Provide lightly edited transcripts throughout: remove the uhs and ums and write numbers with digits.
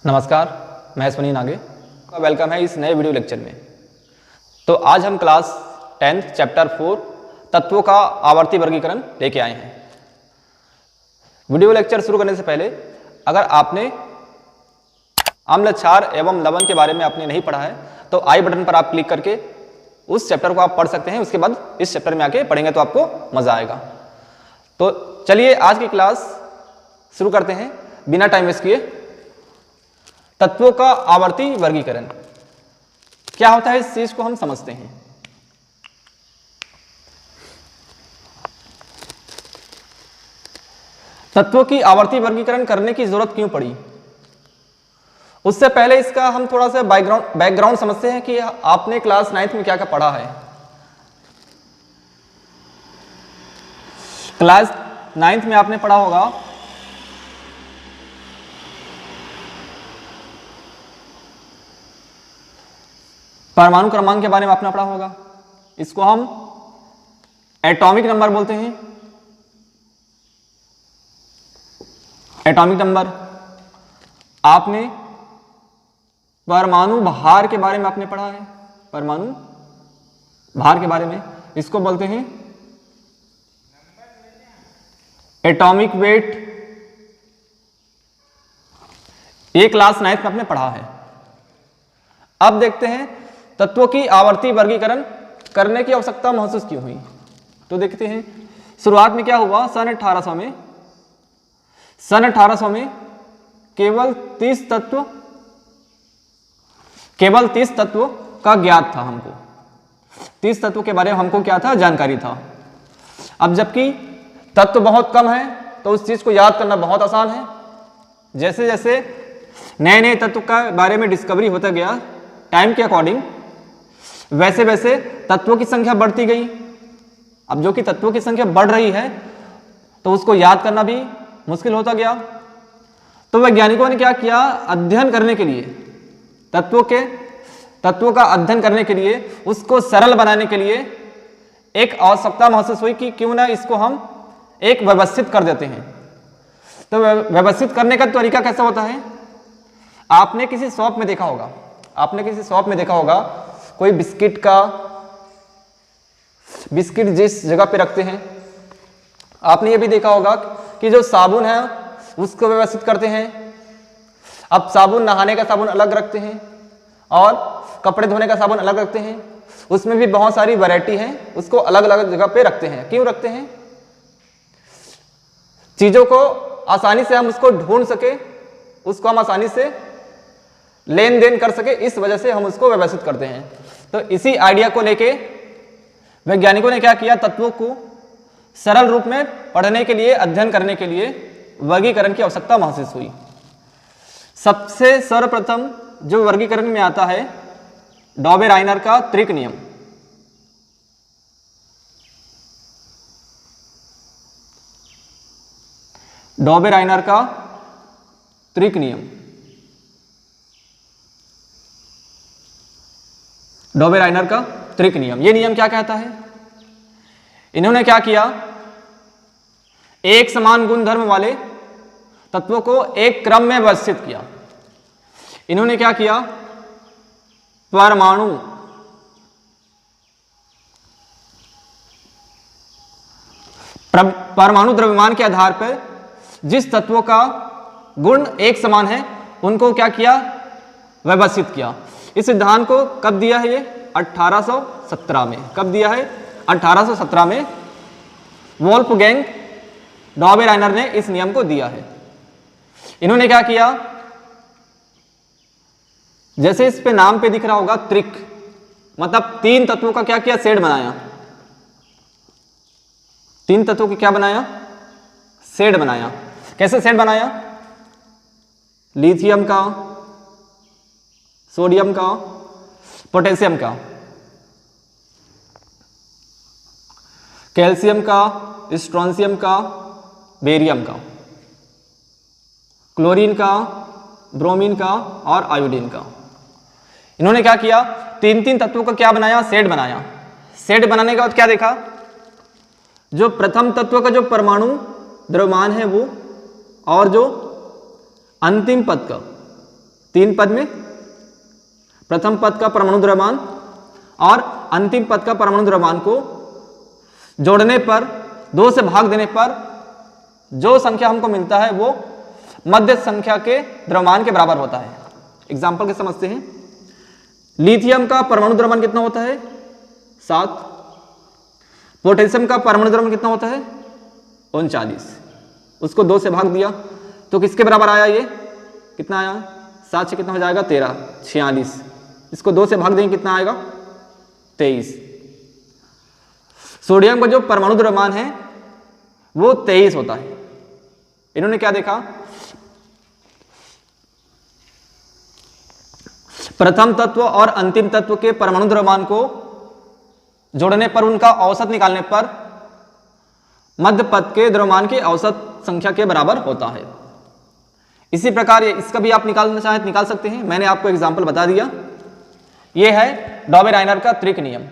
नमस्कार, मैं सुनील नागे का वेलकम है इस नए वीडियो लेक्चर में। तो आज हम क्लास 10th चैप्टर 4 तत्वों का आवर्ती वर्गीकरण लेके आए हैं। वीडियो लेक्चर शुरू करने से पहले अगर आपने अम्ल, क्षार एवं लवण के बारे में आपने नहीं पढ़ा है तो आई बटन पर आप क्लिक करके उस चैप्टर को आप पढ़ सकते हैं। उसके बाद इस चैप्टर में आके पढ़ेंगे तो आपको मजा आएगा। तो चलिए आज की क्लास शुरू करते हैं बिना टाइम वेस्ट किए। तत्वों का आवर्ती वर्गीकरण क्या होता है, इस चीज को हम समझते हैं। तत्वों की आवर्ती वर्गीकरण करने की जरूरत क्यों पड़ी, उससे पहले इसका हम थोड़ा सा बैकग्राउंड समझते हैं कि आपने क्लास 9th में क्या क्या पढ़ा है। क्लास 9th में आपने पढ़ा होगा परमाणु क्रमांक के बारे में आपने पढ़ा होगा। इसको हम एटॉमिक नंबर बोलते हैं। Atomic number. आपने परमाणु भार के बारे में आपने पढ़ा है। परमाणु भार के बारे में इसको बोलते हैं एटॉमिक वेट। ये क्लास 9th में आपने पढ़ा है। अब देखते हैं तत्वों की आवर्ती वर्गीकरण करने की आवश्यकता महसूस क्यों हुई। तो देखते हैं शुरुआत में क्या हुआ। सन 1800 में केवल 30 तत्व का ज्ञात था हमको। 30 तत्वों के बारे में हमको क्या था, जानकारी था। अब जबकि तत्व बहुत कम है तो उस चीज को याद करना बहुत आसान है। जैसे जैसे नए नए तत्व का बारे में डिस्कवरी होता गया टाइम के अकॉर्डिंग, वैसे वैसे तत्वों की संख्या बढ़ती गई। अब जो कि तत्वों की संख्या बढ़ रही है तो उसको याद करना भी मुश्किल होता गया। तो वैज्ञानिकों ने क्या किया, अध्ययन करने के लिए तत्वों का अध्ययन करने के लिए, उसको सरल बनाने के लिए एक आवश्यकता महसूस हुई कि क्यों ना इसको हम एक व्यवस्थित कर देते हैं। तो व्यवस्थित करने का तरीका कैसा होता है, आपने किसी शॉप में देखा होगा कोई बिस्किट जिस जगह पे रखते हैं, आपने ये भी देखा होगा कि जो साबुन है उसको व्यवस्थित करते हैं। अब साबुन, नहाने का साबुन अलग रखते हैं और कपड़े धोने का साबुन अलग रखते हैं। उसमें भी बहुत सारी वैरायटी है, उसको अलग अलग जगह पे रखते हैं। क्यों रखते हैं, चीजों को आसानी से हम उसको ढूंढ सके, उसको हम आसानी से लेन देन कर सके, इस वजह से हम उसको व्यवस्थित करते हैं। तो इसी आइडिया को लेके वैज्ञानिकों ने क्या किया, तत्वों को सरल रूप में पढ़ने के लिए, अध्ययन करने के लिए वर्गीकरण की आवश्यकता महसूस हुई। सबसे सर्वप्रथम जो वर्गीकरण में आता है डॉबे-राइनर का त्रिक नियम। डॉबे-राइनर का त्रिक नियम। डॉबे-राइनर का त्रिक नियम, ये नियम क्या कहता है, इन्होंने क्या किया, एक समान गुणधर्म वाले तत्वों को एक क्रम में व्यवस्थित किया। इन्होंने क्या किया, परमाणु द्रव्यमान के आधार पर जिस तत्वों का गुण एक समान है उनको क्या किया, व्यवस्थित किया। इस सिद्धांत को कब दिया है, ये 1817 में। कब दिया है, 1817 में वोल्फगैंग डॉबे-राइनर ने इस नियम को दिया है। इन्होंने क्या किया, जैसे इस पे नाम पे दिख रहा होगा त्रिक, मतलब 3 तत्वों का क्या किया, सेट बनाया। 3 तत्वों की क्या बनाया, सेट बनाया। कैसे सेट बनाया, लिथियम का, सोडियम का, पोटेशियम का, कैल्शियम का, स्ट्रोंशियम का, बेरियम का, क्लोरीन का, ब्रोमीन का और आयोडीन का। इन्होंने क्या किया, 3 तत्वों का क्या बनाया, सेट बनाया। सेट बनाने के बाद क्या देखा, जो प्रथम तत्व का जो परमाणु द्रव्यमान है वो, और जो अंतिम पद का 3 पद में प्रथम पद का परमाणु द्रव्यमान और अंतिम पद का परमाणु द्रव्यमान को जोड़ने पर 2 से भाग देने पर जो संख्या हमको मिलता है वो मध्य संख्या के द्रव्यमान के बराबर होता है। एग्जाम्पल के समझते हैं। लिथियम का परमाणु द्रव्यमान कितना होता है? 7। पोटेशियम का परमाणु द्रव्यमान कितना होता है? 39। उसको 2 से भाग दिया तो किसके बराबर आया? ये कितना आया? 7 से कितना हो जाएगा? 13, 46। इसको 2 से भाग देंगे कितना आएगा? 23। सोडियम का जो परमाणु द्रव्यमान है वो 23 होता है। इन्होंने क्या देखा? प्रथम तत्व और अंतिम तत्व के परमाणु द्रव्यमान को जोड़ने पर उनका औसत निकालने पर मध्य पद के द्रव्यमान की औसत संख्या के बराबर होता है। इसी प्रकार इसका भी आप निकालना चाहें तो निकाल सकते हैं। मैंने आपको एग्जाम्पल बता दिया। यह है डॉबे-राइनर का त्रिक नियम।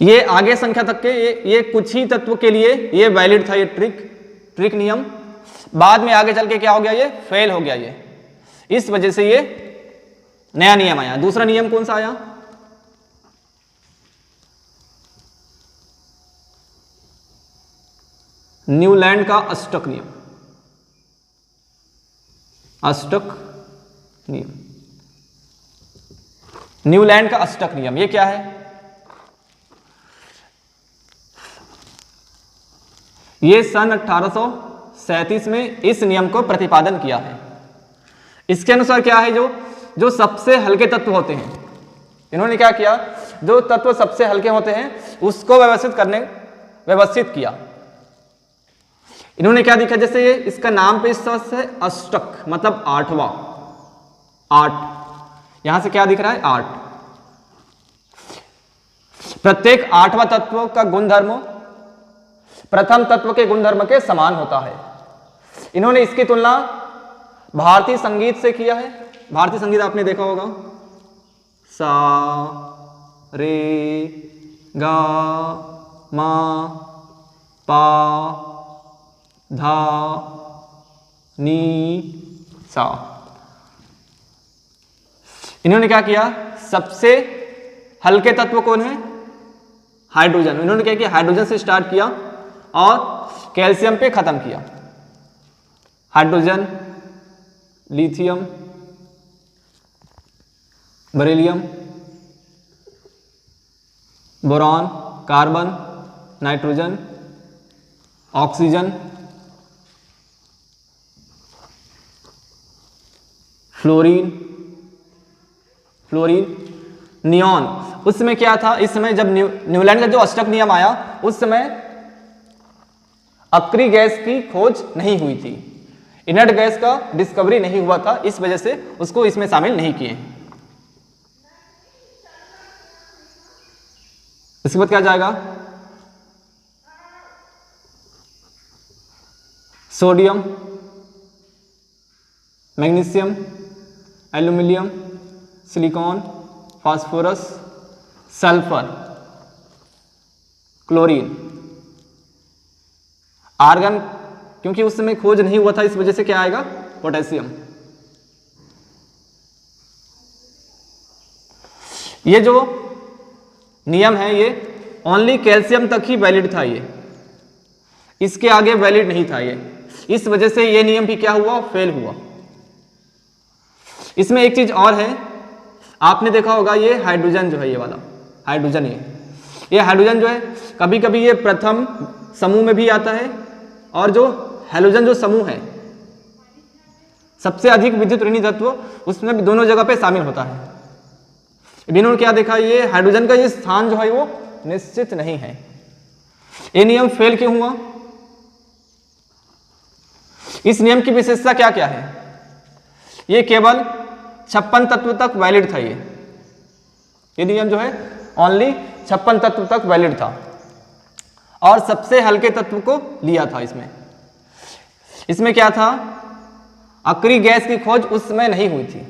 ये आगे संख्या तक के ये कुछ ही तत्व के लिए ये वैलिड था, ये ट्रिक नियम। बाद में आगे चल के क्या हो गया? ये फेल हो गया। ये इस वजह से ये नया नियम आया। दूसरा नियम कौन सा आया? न्यूलैंड का अष्टक नियम। अष्टक नियम, न्यूलैंड का अष्टक नियम। ये क्या है? ये सन 1837 में इस नियम को प्रतिपादन किया है। इसके अनुसार क्या है? जो सबसे हल्के तत्व होते हैं, इन्होंने क्या किया? जो तत्व सबसे हल्के होते हैं उसको व्यवस्थित किया। इन्होंने क्या दिखा? जैसे ये इसका नाम पे इस तरह से अष्टक मतलब 8वां, 8 यहां से क्या दिख रहा है? 8। प्रत्येक 8वां तत्व का गुणधर्म प्रथम तत्व के गुणधर्म के समान होता है। इन्होंने इसकी तुलना भारतीय संगीत से किया है। भारतीय संगीत आपने देखा होगा, सा रे गा मा पा धा नी सा। इन्होंने क्या किया? सबसे हल्के तत्व कौन है? हाइड्रोजन। इन्होंने क्या किया? हाइड्रोजन से स्टार्ट किया और कैल्शियम पे खत्म किया। Hydrogen, lithium, beryllium, boron, carbon, nitrogen, oxygen, fluorine, neon. उस समय क्या था? इस समय जब न्यूलैंड का जो अष्टक नियम आया उस समय अक्रिय गैस की खोज नहीं हुई थी, इनर्ट गैस का डिस्कवरी नहीं हुआ था, इस वजह से उसको इसमें शामिल नहीं किए। इसके बाद क्या जाएगा? Sodium, magnesium, aluminium, silicon, phosphorus, sulphur, chlorine, argon. क्योंकि उस समय खोज नहीं हुआ था इस वजह से क्या आएगा? पोटेशियम। ये जो नियम है ये ओनली कैल्शियम तक ही वैलिड था, ये इसके आगे वैलिड नहीं था ये। इस वजह से ये नियम भी क्या हुआ? फेल हुआ। इसमें एक चीज और है, आपने देखा होगा ये हाइड्रोजन जो है, ये वाला हाइड्रोजन, ये हाइड्रोजन जो है कभी कभी ये प्रथम समूह में भी आता है और जो हैलोजन जो समूह है सबसे अधिक विद्युत ऋणी तत्व उसमें भी दोनों जगह पे शामिल होता है। इन्होंने क्या देखा? ये हाइड्रोजन का ये स्थान जो है वो निश्चित नहीं है। ये नियम फेल क्यों हुआ? इस नियम की विशेषता क्या क्या है? ये केवल 56 तत्व तक वैलिड था। ये नियम जो है ओनली 56 तत्व तक वैलिड था और सबसे हल्के तत्व को लिया था। इसमें क्या था? अक्रिय गैस की खोज उस समय नहीं हुई थी।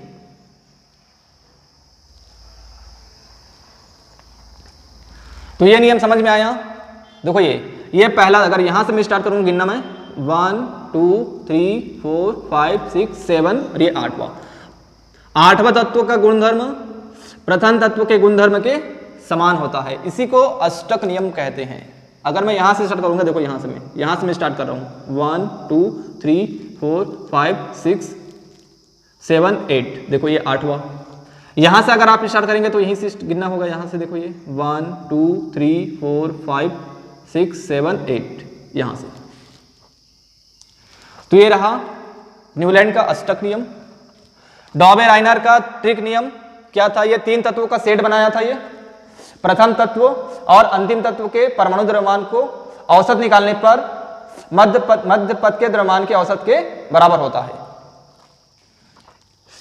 तो ये नियम समझ में आया? देखो ये पहला, अगर यहां से मैं स्टार्ट करूंगा गिनना, मैं 1 2 3 4 5 6 7 और ये 8वां तत्व का गुणधर्म प्रथम तत्व के गुणधर्म के समान होता है। इसी को अष्टक नियम कहते हैं। अगर मैं यहां से स्टार्ट करूंगा, देखो यहां से मैं स्टार्ट कर रहा हूं 1 2 3 4 5 6 7 8, देखो ये 8वां। यहां से अगर आप स्टार्ट करेंगे तो यहीं से गिनना होगा, यहां से देखो ये 1 2 3 4 5 6 7 8 यहां से। तो ये रहा न्यूलैंड का अष्टक नियम। डॉबे-राइनर का ट्रिक नियम क्या था? ये 3 तत्वों का सेट बनाया था। ये प्रथम तत्व और अंतिम तत्व के परमाणु द्रव्यमान को औसत निकालने पर मध्य पद के द्रव्यमान के औसत के बराबर होता है।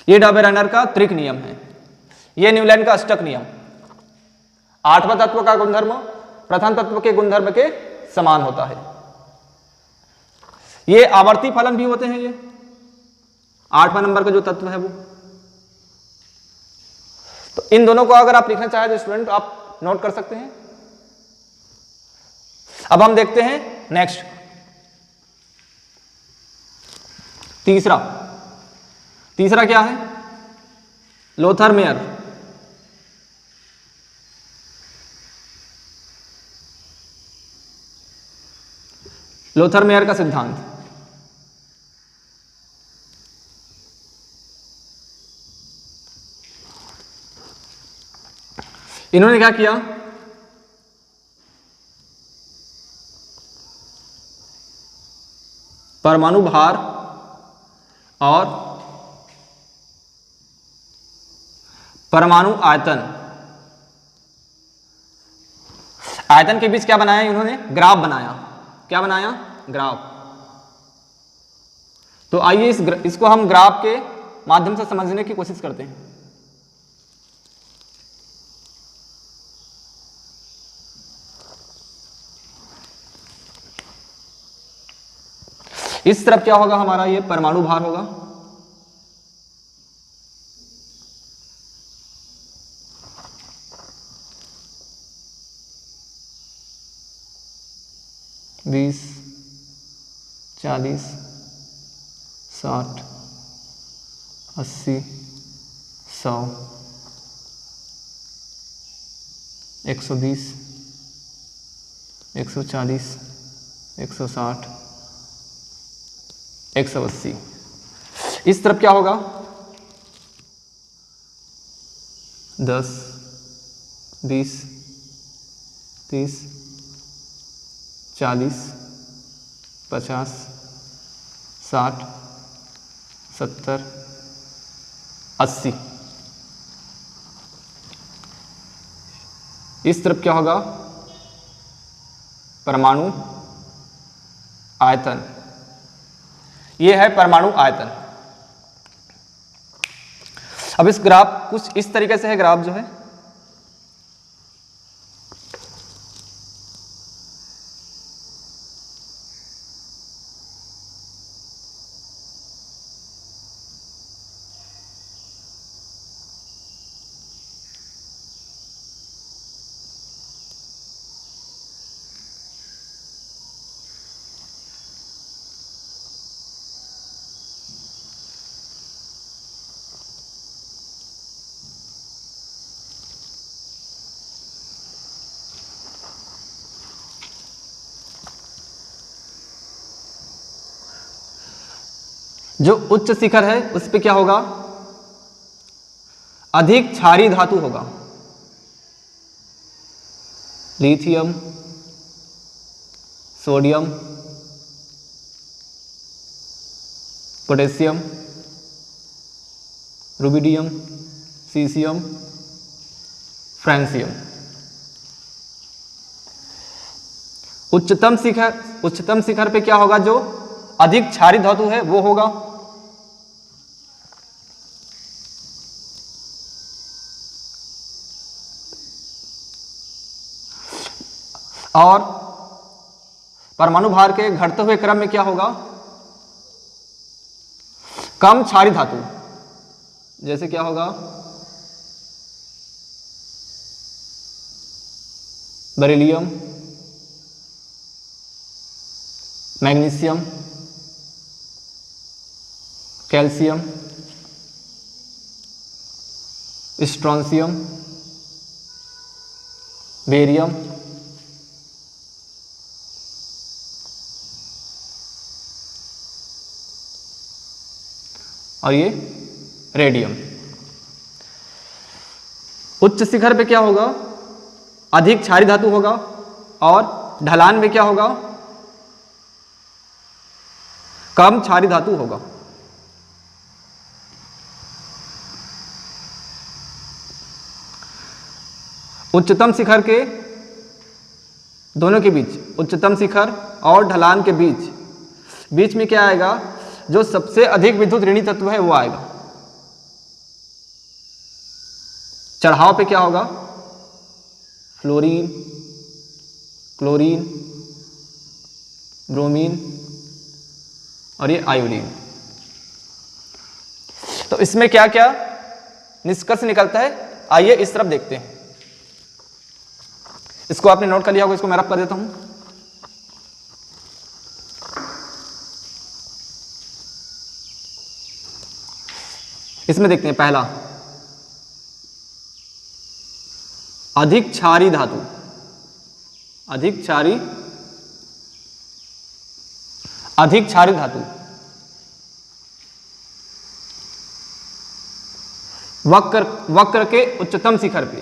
ये डॉबे-राइनर का ट्रिक नियम है। ये न्यूलैंड का अष्टक नियम। 8वां तत्व का गुणधर्म प्रथम तत्व के गुणधर्म के समान होता है। ये आवर्ती फलन भी होते हैं। ये 8वां नंबर का जो तत्व है वो। तो इन दोनों को अगर आप लिखना चाहें तो स्टूडेंट आप नोट कर सकते हैं। अब हम देखते हैं नेक्स्ट तीसरा क्या है? लोथर-मेयर। लोथर-मेयर का सिद्धांत। इन्होंने क्या किया? परमाणु भार और परमाणु आयतन के बीच क्या बनाया इन्होंने? ग्राफ बनाया। क्या बनाया? ग्राफ। तो आइए इसको हम ग्राफ के माध्यम से समझने की कोशिश करते हैं। इस तरफ क्या होगा हमारा? ये परमाणु भार होगा। बीस 40 60 80 100 120 140 160 180। इस तरफ क्या होगा? 10 20 30 40 50 60 70 80। इस तरफ क्या होगा? परमाणु आयतन। ये है परमाणु आयतन। अब इस ग्राफ कुछ इस तरीके से है। ग्राफ जो है जो उच्च शिखर है उस पे क्या होगा? अधिक क्षारीय धातु होगा। Lithium, sodium, potassium, rubidium, caesium, francium. उच्चतम शिखर पे क्या होगा? जो अधिक क्षारीय धातु है वो होगा। और परमाणु भार के घटते हुए क्रम में क्या होगा? कम क्षारीय धातु। जैसे क्या होगा? Beryllium, magnesium, calcium, strontium, barium, और ये रेडियम। उच्च शिखर पे क्या होगा? अधिक क्षारीय धातु होगा, और ढलान में क्या होगा? कम क्षारीय धातु होगा। उच्चतम शिखर के दोनों के बीच, उच्चतम शिखर और ढलान के बीच में क्या आएगा? जो सबसे अधिक विद्युत ऋणी तत्व है वो आएगा। चढ़ाव पे क्या होगा? फ्लोरीन, क्लोरीन, ब्रोमीन और ये आयोडीन। तो इसमें क्या क्या निष्कर्ष निकलता है, आइए इस तरफ देखते हैं। इसको आपने नोट कर लिया होगा, इसको मैं रब कर देता हूं। इसमें देखते हैं पहला, अधिक क्षारीय धातु, अधिक क्षारीय धातु वक्र के उच्चतम शिखर पे,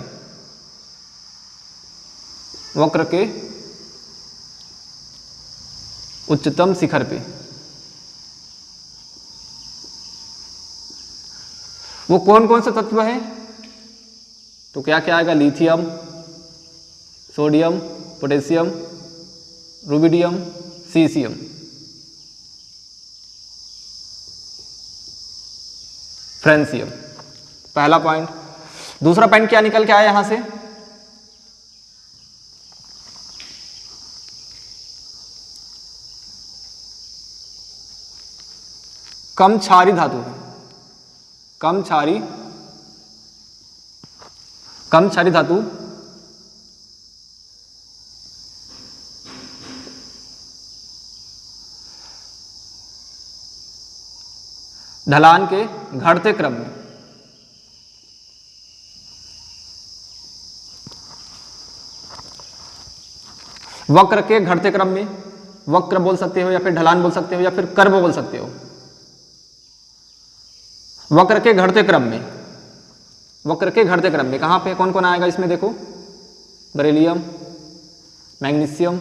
वक्र के उच्चतम शिखर पे वो कौन कौन से तत्व हैं? तो क्या क्या आएगा? Lithium, sodium, potassium, rubidium, caesium. Francium. पहला पॉइंट। दूसरा पॉइंट क्या निकल के आया यहां से? कम क्षारीय धातु है, कम क्षारीय धातु ढलान के घटते क्रम में, वक्र के घटते क्रम में, वक्र बोल सकते हो या फिर ढलान बोल सकते हो या फिर कर्व बोल सकते हो। वक्र के घटते क्रम में, वक्र के घटते क्रम में कहां पे कौन कौन आएगा? इसमें देखो, beryllium, magnesium,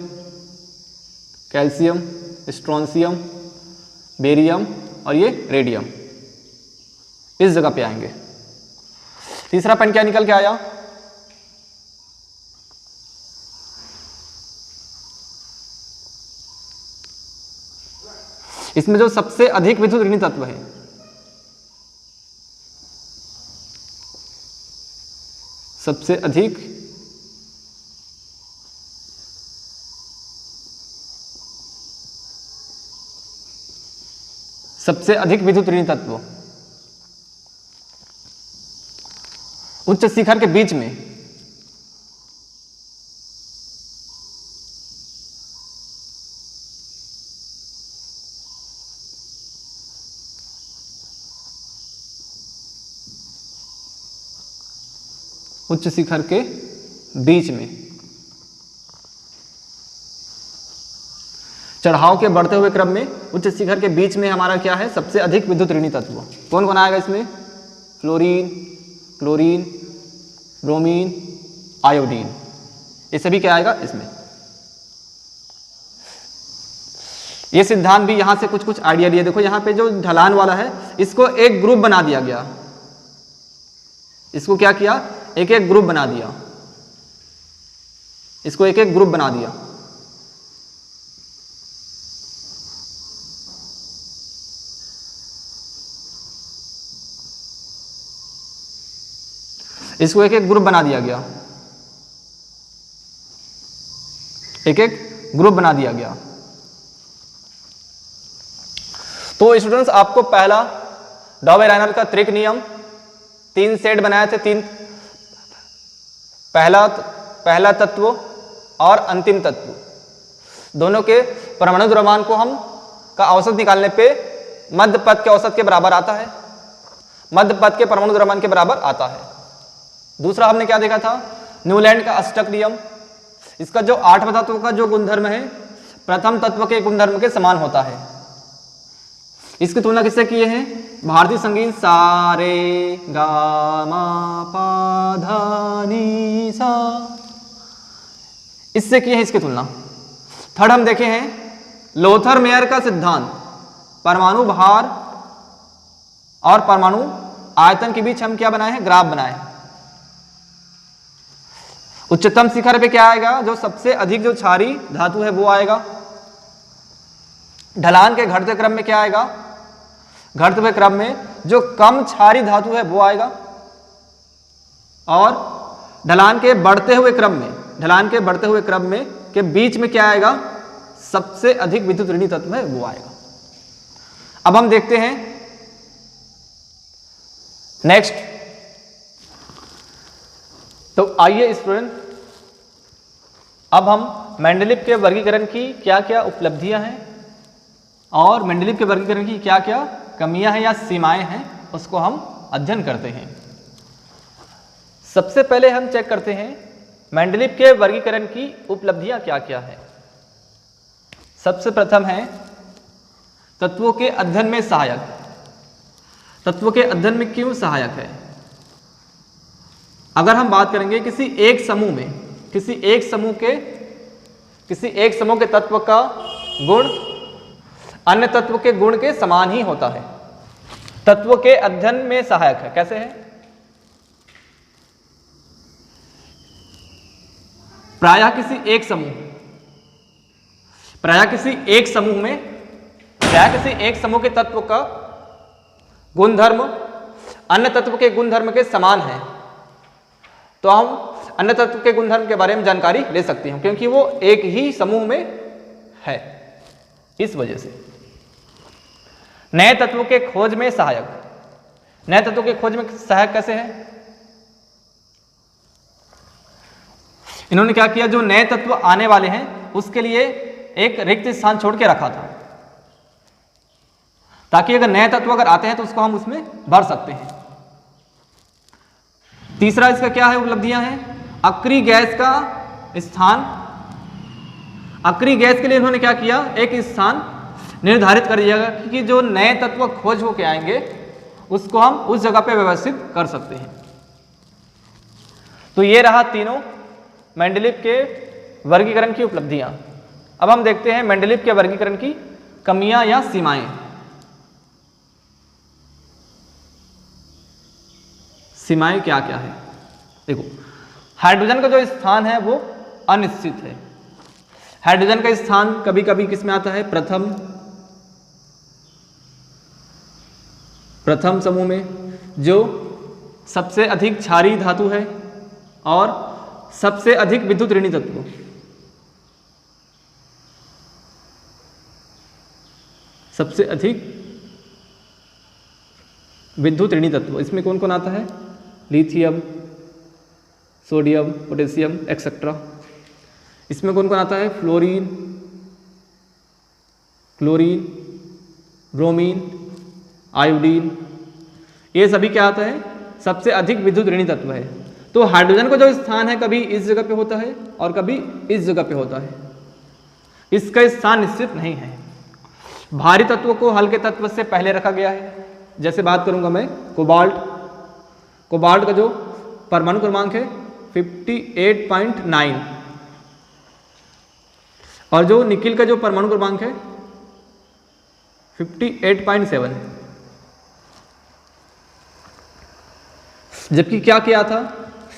calcium, strontium, barium और ये रेडियम, इस जगह पे आएंगे। तीसरा पॉइंट क्या निकल के आया? इसमें जो सबसे अधिक विद्युत ऋणी तत्व है, सबसे अधिक विद्युत ऋणी तत्व उच्च शिखर के बीच में, उच्च शिखर के बीच में चढ़ाव के बढ़ते हुए क्रम में उच्च शिखर के बीच में हमारा क्या है? सबसे अधिक विद्युत ऋणी तत्व कौन कौन आएगा इसमें? फ्लोरीन, क्लोरीन, ब्रोमीन, आयोडीन, ये सभी क्या आएगा इसमें। ये सिद्धांत भी यहां से कुछ कुछ आइडिया लिए। देखो यहां पे जो ढलान वाला है इसको एक ग्रुप बना दिया गया, इसको क्या किया? एक एक ग्रुप बना दिया, इसको एक एक ग्रुप बना दिया। इसको एक एक ग्रुप बना दिया गया, एक एक ग्रुप बना दिया गया। तो स्टूडेंट्स, आपको पहला डॉबेराइनर का त्रिक नियम, 3 सेट बनाए थे, 3, पहला तत्व और अंतिम तत्व दोनों के परमाणु द्रव्यमान को हम का औसत निकालने पे मध्य पद के औसत के बराबर आता है, मध्य पद के परमाणु द्रव्यमान के बराबर आता है। दूसरा हमने क्या देखा था, न्यूलैंड का अष्टक नियम, इसका जो 8 तत्वों का जो गुणधर्म है प्रथम तत्व के गुणधर्म के समान होता है। इसकी तुलना किससे किए हैं, भारतीय संगीत सा रे गा मा पा धा नी सा, इससे किए हैं इसकी तुलना। थर्ड हम देखे हैं लोथर मेयर का सिद्धांत, परमाणु भार और परमाणु आयतन के बीच हम क्या बनाए हैं, ग्राफ बनाए हैं। उच्चतम शिखर पे क्या आएगा, जो सबसे अधिक जो क्षारी धातु है वो आएगा। ढलान के घटते क्रम में क्या आएगा, घटते हुए क्रम में जो कम क्षारी धातु है वो आएगा। और ढलान के बढ़ते हुए क्रम में, ढलान के बढ़ते हुए क्रम में के बीच में क्या आएगा, सबसे अधिक विद्युत ऋणी तत्व है वो आएगा। अब हम देखते हैं नेक्स्ट। तो आइए स्टूडेंट, अब हम मेंडलीव के वर्गीकरण की क्या क्या उपलब्धियां हैं और मेंडलीव के वर्गीकरण की क्या क्या कमियां हैं या सीमाएं हैं उसको हम अध्ययन करते हैं। सबसे पहले हम चेक करते हैं मेंडलीव के वर्गीकरण की उपलब्धियां क्या क्या है। सबसे प्रथम है तत्वों के अध्ययन में सहायक। तत्वों के अध्ययन में क्यों सहायक है, अगर हम बात करेंगे किसी एक समूह में, किसी एक समूह के तत्व का गुण अन्य तत्व के गुण के समान ही होता है, तत्व के अध्ययन में सहायक है। कैसे है, प्रायः किसी एक समूह के तत्व का गुणधर्म अन्य तत्व के गुणधर्म के समान है, तो हम अन्य तत्व के गुणधर्म के बारे में जानकारी ले सकते हैं क्योंकि वो एक ही समूह में है। इस वजह से नए तत्वों के खोज में सहायक। नए तत्वों के खोज में सहायक कैसे है, इन्होंने क्या किया, जो नए तत्व आने वाले हैं उसके लिए एक रिक्त स्थान छोड़ के रखा था ताकि अगर नए तत्व अगर आते हैं तो उसको हम उसमें भर सकते हैं। तीसरा इसका क्या है, उपलब्धियां हैं, अक्रिय गैस का स्थान। अक्रिय गैस के लिए इन्होंने क्या किया, एक स्थान निर्धारित कर दिया कि जो नए तत्व खोज होके आएंगे उसको हम उस जगह पे व्यवस्थित कर सकते हैं। तो ये रहा तीनों मेंडलीव के वर्गीकरण की उपलब्धियां। अब हम देखते हैं मेंडलीव के वर्गीकरण की कमियां या सीमाएं। सीमाएं क्या क्या है, देखो हाइड्रोजन का जो स्थान है वो अनिश्चित है। हाइड्रोजन का स्थान कभी कभी किस में आता है, प्रथम समूह में, जो सबसे अधिक क्षारीय धातु है और सबसे अधिक विद्युत ऋणी तत्व। सबसे अधिक विद्युत ऋणी तत्व इसमें कौन कौन आता है, लिथियम, सोडियम, पोटेशियम एक्सेट्रा। इसमें कौन कौन आता है, फ्लोरीन, क्लोरीन, ब्रोमीन, आयोडीन, ये सभी क्या आता है, सबसे अधिक विद्युत ऋणी तत्व है। तो हाइड्रोजन का जो स्थान है कभी इस जगह पे होता है और कभी इस जगह पे होता है, इसका स्थान निश्चित नहीं है। भारी तत्वों को हल्के तत्व से पहले रखा गया है। जैसे बात करूंगा मैं कोबाल्ट, कोबाल्ट का जो परमाणु क्रमांक है 58.9 और जो निकिल का जो परमाणु क्रमांक है 58.7 है। जबकि क्या किया था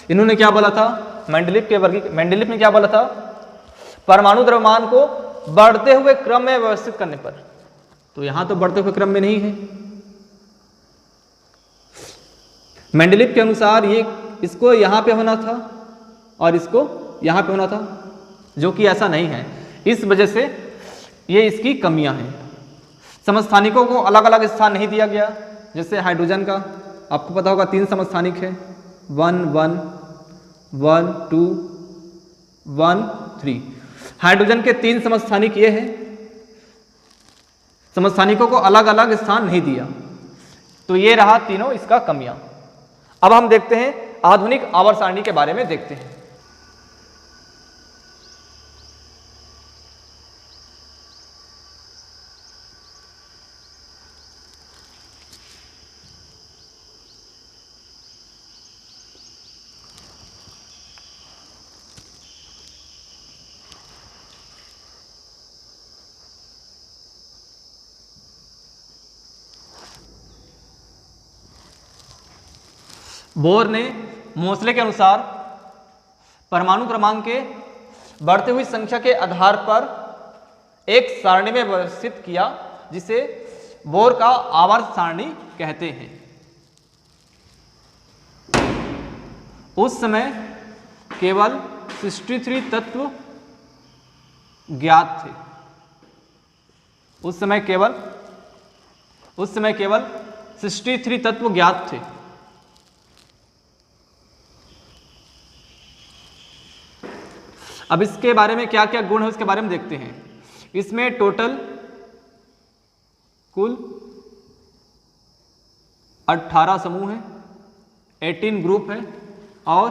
इन्होंने, क्या बोला था, मेंडलीव ने क्या बोला था, परमाणु द्रव्यमान को बढ़ते हुए क्रम में व्यवस्थित करने पर। तो यहां तो बढ़ते हुए क्रम में नहीं है। मेंडलीव के अनुसार ये इसको यहां पे होना था और इसको यहां पे होना था, जो कि ऐसा नहीं है। इस वजह से ये इसकी कमियां हैं। समस्थानिकों को अलग अलग स्थान नहीं दिया गया। जैसे हाइड्रोजन का आपको पता होगा 3 समस्थानिक है, 1 1 1 2 1 3। हाइड्रोजन के 3 समस्थानिक ये हैं। समस्थानिकों को अलग अलग स्थान नहीं दिया। तो ये रहा तीनों इसका कमियां। अब हम देखते हैं आधुनिक आवर्त सारणी के बारे में देखते हैं। बोर ने मोसले के अनुसार परमाणु क्रमांक के बढ़ती हुई संख्या के आधार पर एक सारणी में व्यवस्थित किया, जिसे बोर का आवर्त सारणी कहते हैं। उस समय केवल 63 तत्व ज्ञात थे। उस समय केवल 63 तत्व ज्ञात थे। अब इसके बारे में क्या क्या गुण है उसके बारे में देखते हैं। इसमें टोटल कुल 18 समूह है, 18 ग्रुप है और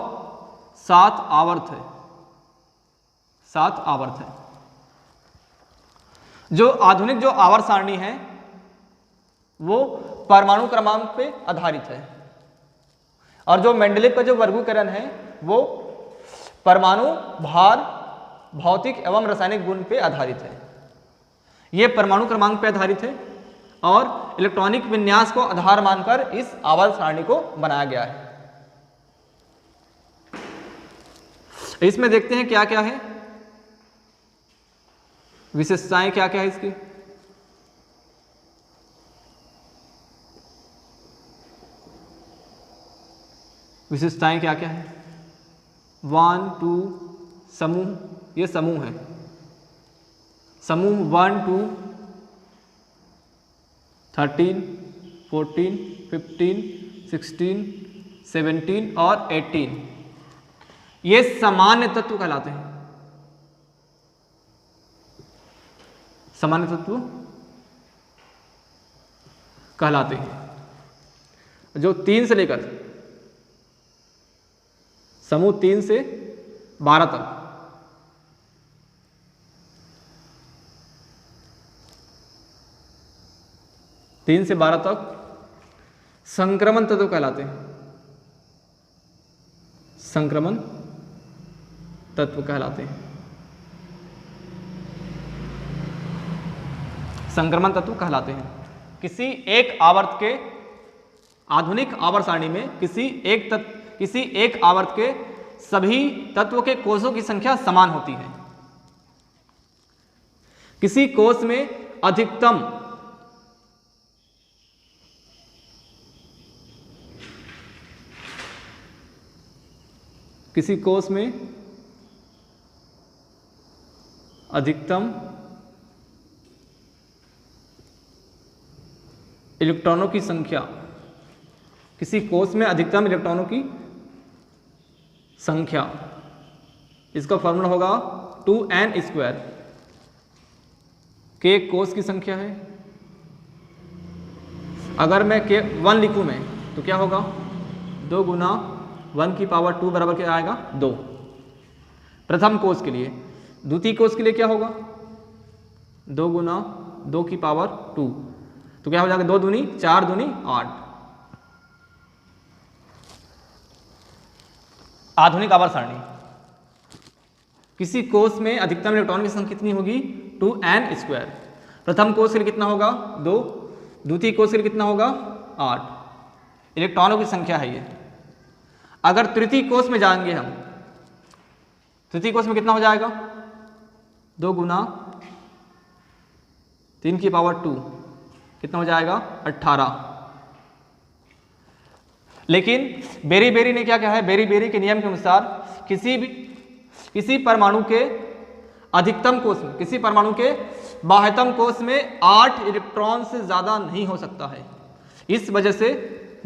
7 आवर्त है। 7 आवर्त है। जो आधुनिक जो आवर्त सारणी है वो परमाणु क्रमांक पे आधारित है, और जो मेंडलीव का जो वर्गीकरण है वो परमाणु भार, भौतिक एवं रासायनिक गुण पे आधारित है। यह परमाणु क्रमांक पे आधारित है और इलेक्ट्रॉनिक विन्यास को आधार मानकर इस आवर्त सारणी को बनाया गया है। इसमें देखते हैं क्या क्या है, विशेषताएं क्या क्या है इसकी। विशेषताएं क्या क्या है। 1 2 समूह, ये समूह है। समूह 1 2 13 14 15 16 17 और 18 ये सामान्य तत्व कहलाते हैं। सामान्य तत्व कहलाते हैं। जो 3 से लेकर समूह 3 से 12 तक संक्रमण तत्व कहलाते हैं। संक्रमण तत्व कहलाते हैं। संक्रमण तत्व कहलाते हैं। किसी एक आवर्त के आधुनिक आवर्त सारणी में किसी एक आवर्त के सभी तत्वों के कोषों की संख्या समान होती है। किसी कोष में अधिकतम इलेक्ट्रॉनों की संख्या, किसी कोष में अधिकतम इलेक्ट्रॉनों की संख्या, इसका फॉर्मूला होगा 2n²। के कोष की संख्या है। अगर मैं के 1 लिखूं मैं तो क्या होगा, 2 गुना 1 की पावर 2 बराबर क्या आएगा 2, प्रथम कोष के लिए। द्वितीय कोष के लिए क्या होगा, 2 गुना 2 की पावर 2, तो क्या हो जाएगा 2 दूनी 4 दूनी 8। आधुनिक आवर्त सारणी, किसी कोष में अधिकतम इलेक्ट्रॉन की संख्या कितनी होगी 2n²। प्रथम कोष के लिए कितना होगा 2, द्वितीय कोष के लिए कितना होगा 8। इलेक्ट्रॉनों की संख्या है ये। अगर तृतीय कोष में जाएंगे हम, तृतीय कोष में कितना हो जाएगा 2 गुना 3 की पावर 2, कितना हो जाएगा 18। लेकिन बेरी ने क्या कहा है, बेरी के नियम के अनुसार किसी परमाणु के अधिकतम कोष में, किसी परमाणु के बाह्यतम कोष में 8 इलेक्ट्रॉन से ज़्यादा नहीं हो सकता है। इस वजह से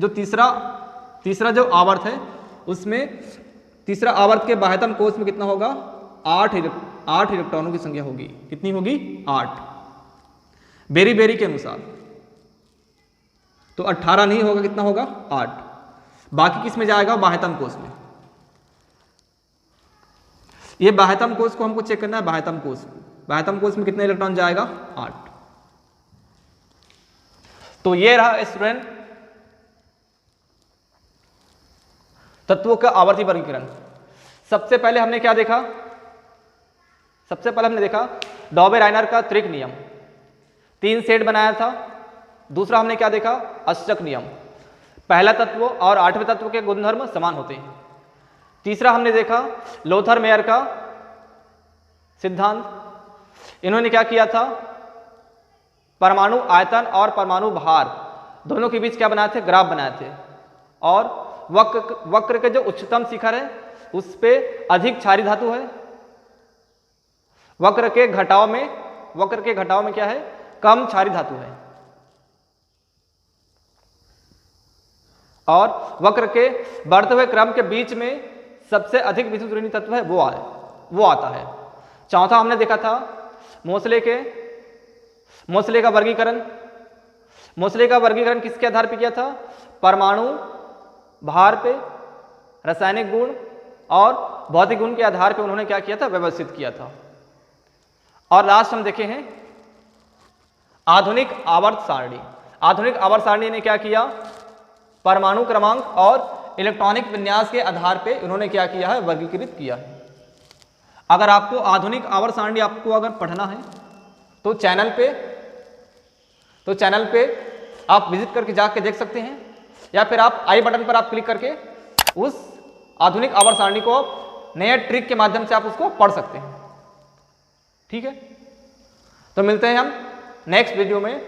जो तीसरा जो आवर्त है उसमें तीसरा आवर्त के बाह्यतम कोष में कितना होगा 8 इलेक्ट्रॉनों की संख्या होगी। कितनी होगी 8। बेरी बेरी के अनुसार। तो 18 नहीं होगा, कितना होगा 8। बाकी किस में जाएगा, बाह्यतम कोश में। ये बाह्यतम कोश को हमको चेक करना है, बाह्यतम कोश। बाह्यतम कोश में कितने इलेक्ट्रॉन जाएगा, 8। तो ये रहा स्टूडेंट तत्वों का आवर्ती वर्गीकरण। सबसे पहले हमने क्या देखा, सबसे पहले हमने देखा डॉबे-राइनर का त्रिक नियम, 3 सेट बनाया था। दूसरा हमने क्या देखा, अष्टक नियम, पहला तत्व और 8वें तत्व के गुणधर्म समान होते हैं। तीसरा हमने देखा लोथर-मेयर का सिद्धांत। इन्होंने क्या किया था, परमाणु आयतन और परमाणु भार दोनों के बीच क्या बनाए थे, ग्राफ बनाए थे। और वक्र के जो उच्चतम शिखर है उस पे अधिक क्षारीय धातु है, वक्र के घटाव में क्या है, कम क्षारीय धातु है। और वक्र के बढ़ते हुए क्रम के बीच में सबसे अधिक विद्युत ऋणी तत्व है वो आता है। चौथा हमने देखा था मोसले का वर्गीकरण। मोसले का वर्गीकरण किसके आधार पर किया था, परमाणु भार पे, रासायनिक गुण और भौतिक गुण के आधार पर उन्होंने क्या किया था, व्यवस्थित किया था। और लास्ट हम देखे हैं आधुनिक आवर्त सारणी। आधुनिक आवर्त सारणी ने क्या किया, परमाणु क्रमांक और इलेक्ट्रॉनिक विन्यास के आधार पे उन्होंने क्या किया है, वर्गीकृत किया है। अगर आपको आधुनिक आवर्त सारणी आपको अगर पढ़ना है तो चैनल पे आप विजिट करके जाके देख सकते हैं, या फिर आप आई बटन पर आप क्लिक करके उस आधुनिक आवर्त सारणी को नए ट्रिक के माध्यम से आप उसको पढ़ सकते हैं। ठीक है, तो मिलते हैं हम नेक्स्ट वीडियो में।